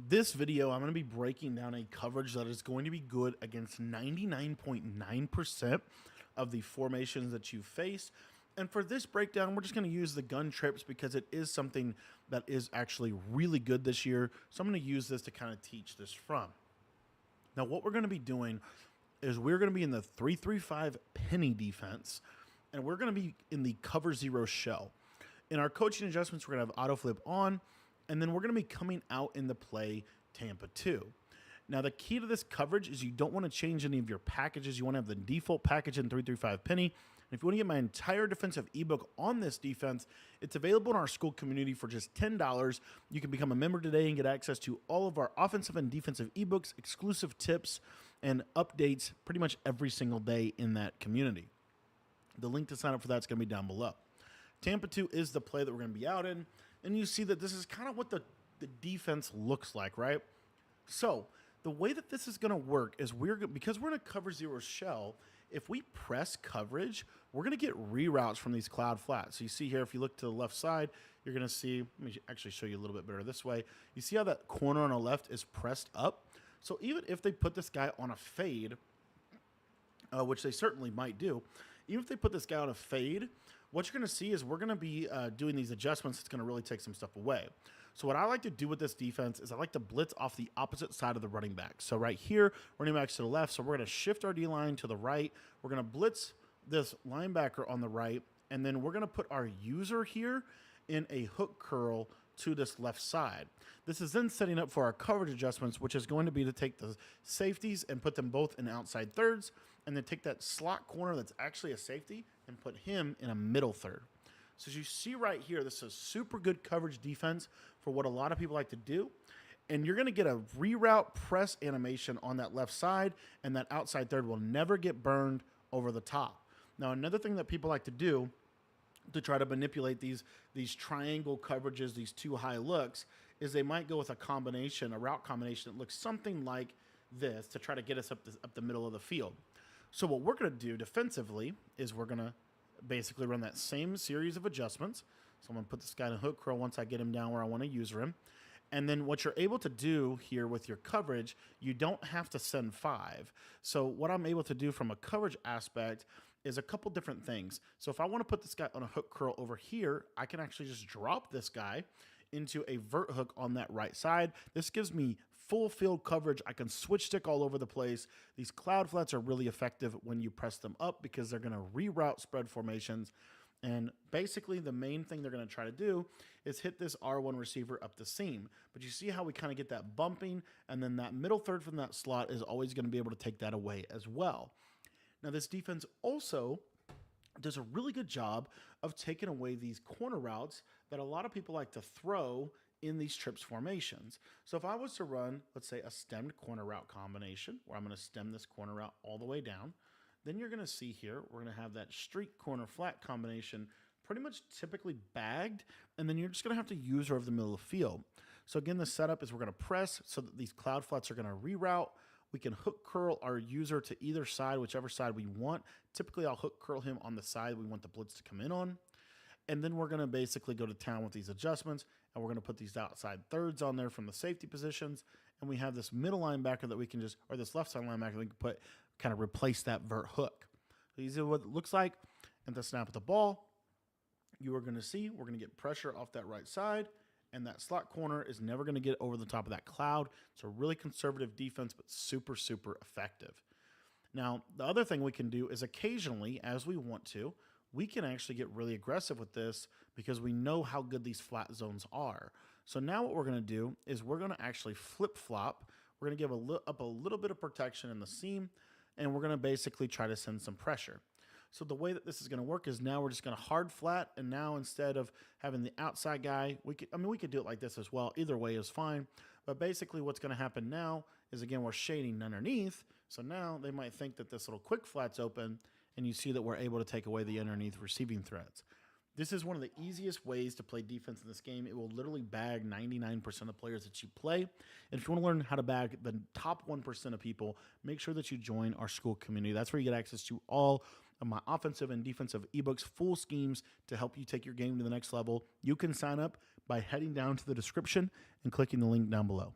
This video, I'm going to be breaking down a coverage that is going to be good against 99.9% of the formations that you face. And for this breakdown, we're just going to use the gun trips because it is something that is actually really good this year. So I'm going to use this to kind of teach this from. Now, what we're going to be doing is we're going to be in the 3-3-5 penny defense, and we're going to be in the cover zero shell. In our coaching adjustments, we're going to have auto flip on, and then we're going to be coming out in the play Tampa 2. Now, the key to this coverage is you don't want to change any of your packages. You want to have the default package in 3-3-5 penny. And if you want to get my entire defensive ebook on this defense, it's available in our school community for just $10. You can become a member today and get access to all of our offensive and defensive ebooks, exclusive tips, and updates pretty much every single day in that community. The link to sign up for that is going to be down below. Tampa 2 is the play that we're going to be out in. And you see that this is kind of what the defense looks like, right? So the way that this is going to work is because we're in a cover zero shell, if we press coverage, we're going to get reroutes from these cloud flats. So you see here, if you look to the left side, you're going to see, let me actually show you a little bit better this way. You see how that corner on the left is pressed up? So even if they put this guy on a fade, which they certainly might do, even if they put this guy on a fade, what you're going to see is we're going to be doing these adjustments that's going to really take some stuff away. So what I like to do with this defense is I like to blitz off the opposite side of the running back. So right here, running backs to the left, so we're going to shift our D-line to the right. We're going to blitz this linebacker on the right, and then we're going to put our user here in a hook curl to this left side. This is then setting up for our coverage adjustments, which is going to be to take the safeties and put them both in outside thirds, and then take that slot corner that's actually a safety and put him in a middle third. So as you see right here, this is a super good coverage defense for what a lot of people like to do. And you're going to get a reroute press animation on that left side, and that outside third will never get burned over the top. Now, another thing that people like to do to try to manipulate these triangle coverages, these two high looks, is they might go with a route combination that looks something like this to try to get us up the middle of the field. So what we're going to do defensively is we're going to basically run that same series of adjustments. So I'm going to put this guy in a hook curl once I get him down where I want to user him. And then what you're able to do here with your coverage, you don't have to send 5. So what I'm able to do from a coverage aspect is a couple different things. So if I want to put this guy on a hook curl over here, I can actually just drop this guy into a vert hook on that right side. This gives me full field coverage. I can switch stick all over the place. These cloud flats are really effective when you press them up because they're going to reroute spread formations. And basically the main thing they're going to try to do is hit this R1 receiver up the seam. But you see how we kind of get that bumping, and then that middle third from that slot is always going to be able to take that away as well. Now this defense also does a really good job of taking away these corner routes that a lot of people like to throw in these trips formations. So if I was to run, let's say, a stemmed corner route combination, where I'm going to stem this corner route all the way down, then you're going to see here, we're going to have that streak corner flat combination pretty much typically bagged, and then you're just going to have to use her over the middle of the field. So again, the setup is we're going to press so that these cloud flats are going to reroute. We can hook curl our user to either side, whichever side we want. Typically, I'll hook curl him on the side we want the blitz to come in on. And then we're going to basically go to town with these adjustments, and we're going to put these outside thirds on there from the safety positions. And we have this middle linebacker that we can just, or this left side linebacker that we can put, kind of replace that vert hook. So these are what it looks like. And the snap of the ball, you are going to see, we're going to get pressure off that right side, and that slot corner is never going to get over the top of that cloud. It's a really conservative defense, but super, super effective. Now, the other thing we can do is occasionally, as we want to, we can actually get really aggressive with this because we know how good these flat zones are. So now what we're going to do is we're going to actually flip-flop. We're going to give up a little bit of protection in the seam, and we're going to basically try to send some pressure. So the way that this is going to work is now we're just going to hard flat, and now instead of having the outside guy, we could do it like this as well. Either way is fine. But basically what's going to happen now is, again, we're shading underneath. So now they might think that this little quick flat's open, and you see that we're able to take away the underneath receiving threats. This is one of the easiest ways to play defense in this game. It will literally bag 99% of the players that you play. And if you want to learn how to bag the top 1% of people, make sure that you join our school community. That's where you get access to all of my offensive and defensive ebooks, full schemes to help you take your game to the next level. You can sign up by heading down to the description and clicking the link down below.